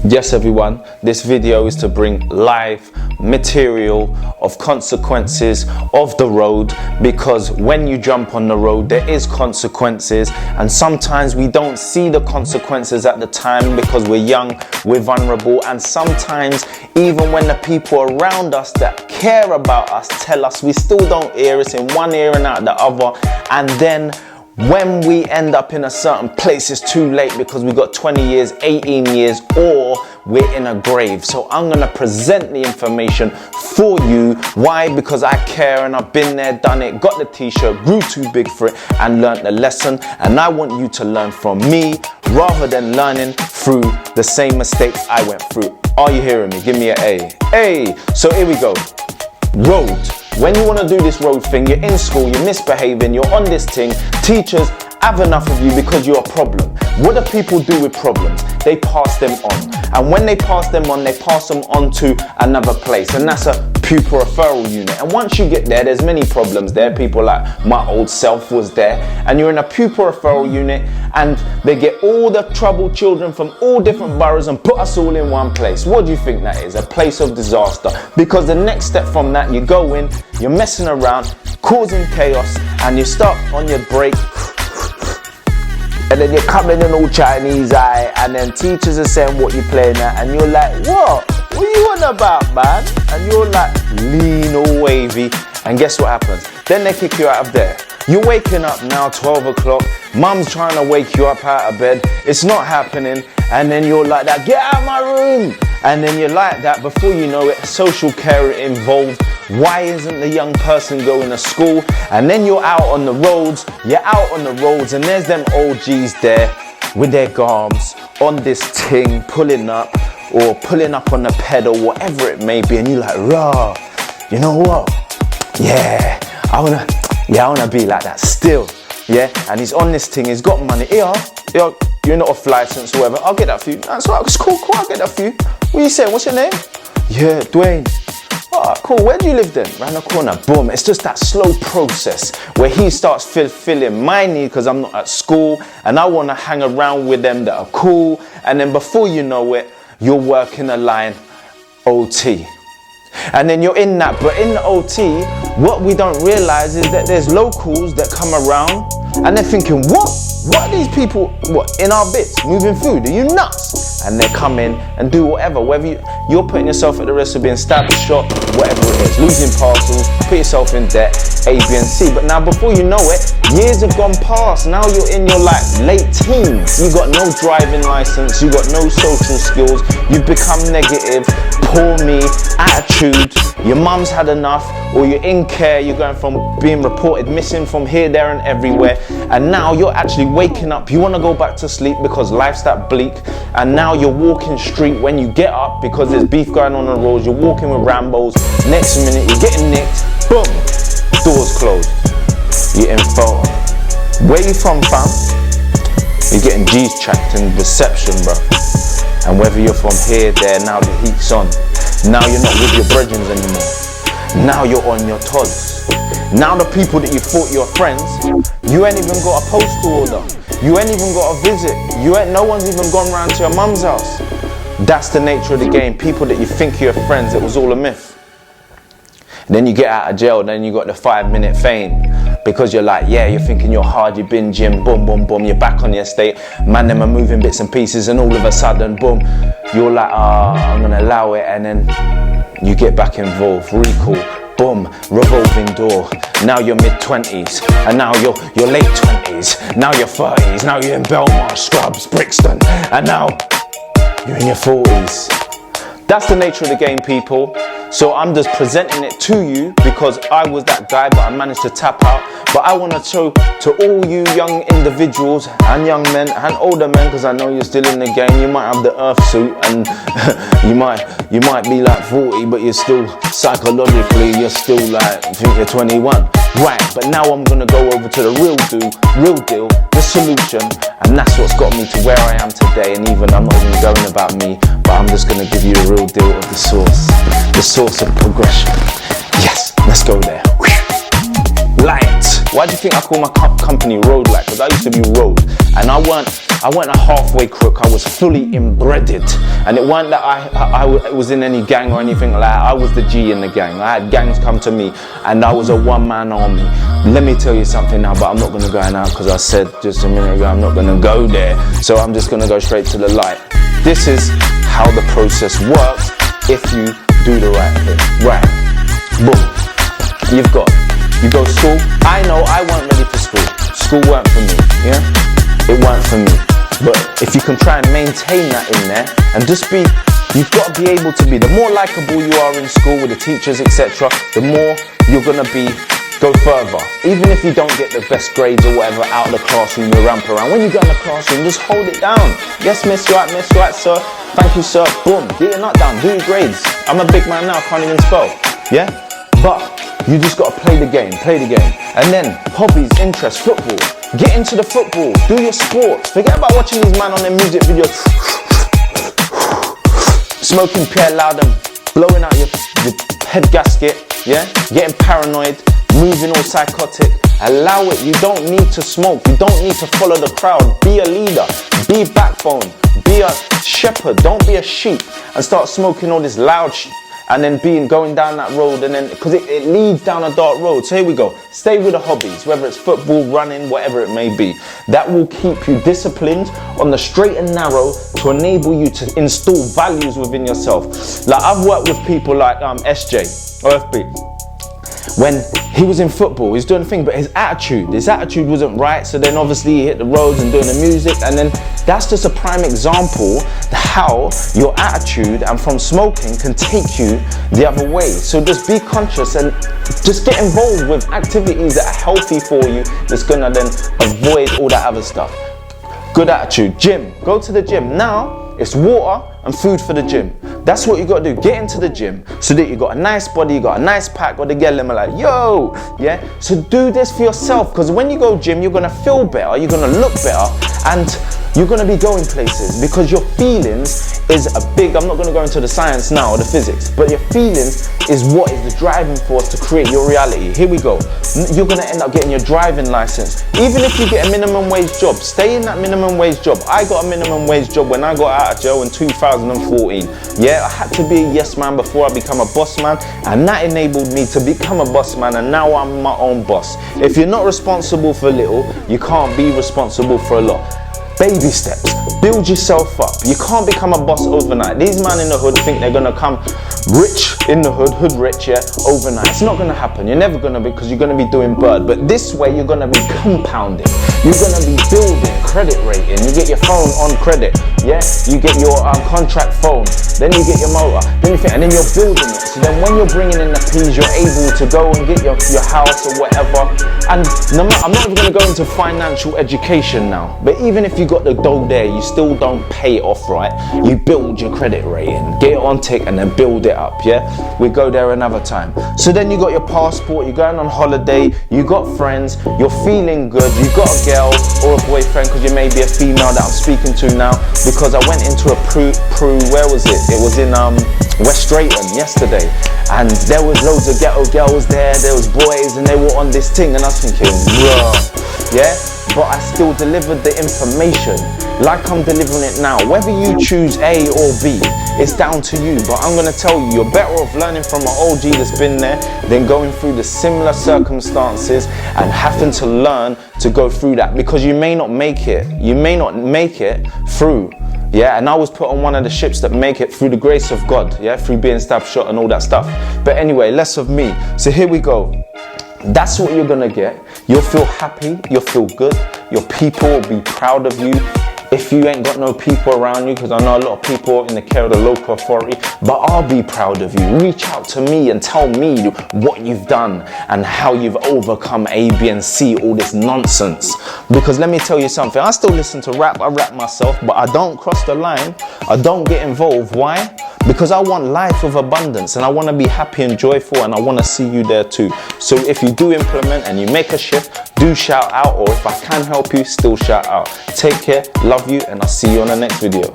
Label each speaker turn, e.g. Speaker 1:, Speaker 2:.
Speaker 1: Yes everyone, this video is to bring live material of consequences of the road, because when you jump on the road there is consequences, and sometimes we don't see the consequences at the time because we're young, we're vulnerable, and sometimes even when the people around us that care about us tell us, we still don't hear. It's in one ear and out the other, and then when we end up in a certain place, it's too late because we got 20 years, 18 years, or we're in a grave. So I'm gonna present the information for you. Why? Because I care and I've been there, done it, got the t-shirt, grew too big for it and learned the lesson. And I want you to learn from me rather than learning through the same mistakes I went through. Are you hearing me? Give me an A. A. So here we go. Road. When you want to do this road thing, you're in school, you're misbehaving, you're on this thing, teachers have enough of you because you're a problem. What do people do with problems? They pass them on. And when they pass them on, they pass them on to another place. And that's a pupil referral unit. And once you get there, there's many problems there. People like my old self was there. And you're in a pupil referral unit, and they get all the troubled children from all different boroughs and put us all in one place. What do you think that is? A place of disaster. Because the next step from that, you go in, you're messing around, causing chaos, and you start on your break. And then you're coming in all Chinese eye, and then teachers are saying what you're playing at, and you're like, what? What are you on about, man? And you're like, lean all wavy, and guess what happens? Then they kick you out of there. You're waking up now, 12 o'clock, mum's trying to wake you up out of bed, it's not happening, and then you're like that, get out of my room! And then you're like that, before you know it, social care involved. Why isn't the young person going to school? And then you're out on the roads, and there's them OGs there with their garms on this thing, pulling up on the pedal, whatever it may be, and you're like, rah, you know what? Yeah, I wanna be like that still. Yeah, and he's on this thing, he's got money. Here, you're not off license or whatever. I'll get that for you. That's right, it's cool, I'll get that for you. What you saying? What's your name? Yeah, Dwayne. Alright, cool. Where do you live then? Round the corner. Boom. It's just that slow process where he starts fulfilling my need because I'm not at school and I want to hang around with them that are cool. And then before you know it, you're working a line OT. And then you're in that. But in the OT, what we don't realize is that there's locals that come around and they're thinking, what? What are these people, in our bits, moving food? Are you nuts? And they come in and do whatever you're putting yourself at the risk of being stabbed, shot, whatever it is, losing parcels, put yourself in debt, A, B, and C. But now before you know it, years have gone past. Now you're in your late teens. You got no driving license, you got no social skills, you've become negative, poor me, attitude, your mum's had enough, or you're in care, you're going from being reported missing from here, there, and everywhere, and now you're actually waking up, you want to go back to sleep because life's that bleak, and now you're walking street when you get up because there's beef going on the roads, you're walking with Rambos, next minute you're getting nicked, boom, doors closed, you're in photo. Where you from, fam? You're getting G's tracked in reception, bro. And whether you're from here, there, now the heat's on. Now you're not with your brethren anymore. Now you're on your tods. Now the people that you thought you were friends, you ain't even got a postal order. You ain't even got a visit. No one's even gone round to your mum's house. That's the nature of the game. People that you think you're friends, it was all a myth. And then you get out of jail, then you got the 5-minute fame. Because you're like, yeah, you're thinking you're hard, you've been gym, boom, boom, boom, you're back on your estate, man, them are moving bits and pieces, and all of a sudden, boom, you're like, I'm gonna allow it, and then you get back involved, recall, boom, revolving door, now you're mid-20s, and now you're late 20s, now you're 30s, now you're in Belmar, Scrubs, Brixton, and now you're in your 40s. That's the nature of the game, people. So I'm just presenting it to you because I was that guy, but I managed to tap out. But I want to show to all you young individuals and young men and older men, because I know you're still in the game. You might have the earth suit and you might be like 40, but you're still psychologically, you're still like, I think you're 21. Right, but now I'm going to go over to the real deal, the solution, and that's what's got me to where I am today. And even I'm not even going about me, but I'm just going to give you the real deal of the source of progression. Yes, let's go there. Light. Why do you think I call my company Road Light? Because I used to be road, and I weren't a halfway crook. I was fully embedded, and it weren't that I was in any gang or anything like that. I was the G in the gang. I had gangs come to me, and I was a one-man army. Let me tell you something now, but I'm not gonna go out because I said just a minute ago I'm not gonna go there. So I'm just gonna go straight to the light. This is how the process works if you do the right thing. Right, boom. You go to school. I know I weren't ready for school. School weren't for me, yeah? It weren't for me. But if you can try and maintain that in there and just be, you've got to be able to be, the more likable you are in school with the teachers, etc., the more you're going to go further. Even if you don't get the best grades or whatever out of the classroom, you ramp around. When you get in the classroom, just hold it down. Yes, miss, right, sir. Thank you, sir. Boom. Get your nut down. Do your grades. I'm a big man now, can't even spell. Yeah? But you just got to play the game. And then hobbies, interests, football. Get into the football. Do your sport. Forget about watching these men on their music videos. Smoking Pierre Loudon, blowing out your head gasket. Yeah? Getting paranoid. Moving all psychotic. Allow it. You don't need to smoke. You don't need to follow the crowd. Be a leader. Be backbone. Be a shepherd. Don't be a sheep and start smoking all this loud shit. And then going down that road, and then because it leads down a dark road. So here we go. Stay with the hobbies, whether it's football, running, whatever it may be. That will keep you disciplined on the straight and narrow to enable you to install values within yourself. Like I've worked with people like SJ or FB. When he was in football, he's doing the thing, but his attitude wasn't right. So then obviously he hit the roads and doing the music, and then that's just a prime example how your attitude and from smoking can take you the other way. So just be conscious and just get involved with activities that are healthy for you, that's gonna then avoid all that other stuff. Good attitude. Gym. Go to the gym. Now it's water and food for the gym. That's what you got to do. Get into the gym so that you got a nice body, you got a nice pack, or the girl them are like, yo, yeah. So do this for yourself, because when you go gym, you're gonna feel better, you're gonna look better, and you're gonna be going places, because your feelings is a big, I'm not gonna go into the science now or the physics, but your feelings is what is the driving force to create your reality. Here we go. You're gonna end up getting your driving license. Even if you get a minimum wage job, stay in that minimum wage job. I got a minimum wage job when I got out of jail in 2014. Yeah, I had to be a yes man before I become a boss man, and that enabled me to become a boss man, and now I'm my own boss. If you're not responsible for little, you can't be responsible for a lot. Baby steps, build yourself up. You can't become a boss overnight. These men in the hood think they're gonna come rich in the hood rich, yeah, overnight. It's not gonna happen. You're never gonna be, because you're gonna be doing bird. But this way, you're gonna be compounding. You're gonna be building credit rating. You get your phone on credit, yeah. You get your contract phone. Then you get your motor. Then you think, and then you're building it. So then, when you're bringing in the peas, you're able to go and get your house or whatever. And I'm not even gonna go into financial education now. But even if you got the dough there, you still don't pay it off right. You build your credit rating, get it on tick, and then build it up, yeah? We go there another time. So then you got your passport, you're going on holiday, you got friends, you're feeling good, you got a girl or a boyfriend, because you may be a female that I'm speaking to now, because I went into a where was it? It was in West Drayton yesterday, and there was loads of ghetto girls there was boys, and they were on this thing, and I was thinking, bruh, yeah? But I still delivered the information like I'm delivering it now. Whether you choose A or B, it's down to you. But I'm gonna tell you, you're better off learning from an OG that's been there than going through the similar circumstances and having to learn to go through that, because you may not make it. You may not make it through. Yeah, and I was put on one of the ships that make it through the grace of God, yeah, through being stabbed, shot, and all that stuff. But anyway, less of me. So here we go. That's what you're gonna get. You'll feel happy, you'll feel good, your people will be proud of you. If you ain't got no people around you, because I know a lot of people in the care of the local authority, but I'll be proud of you. Reach out to me and tell me what you've done and how you've overcome A, B, and C, all this nonsense. Because let me tell you something, I still listen to rap, I rap myself, but I don't cross the line, I don't get involved. Why? Because I want life with abundance, and I want to be happy and joyful, and I want to see you there too. So if you do implement and you make a shift, do shout out, or if I can help you, still shout out. Take care, love you, and I'll see you on the next video.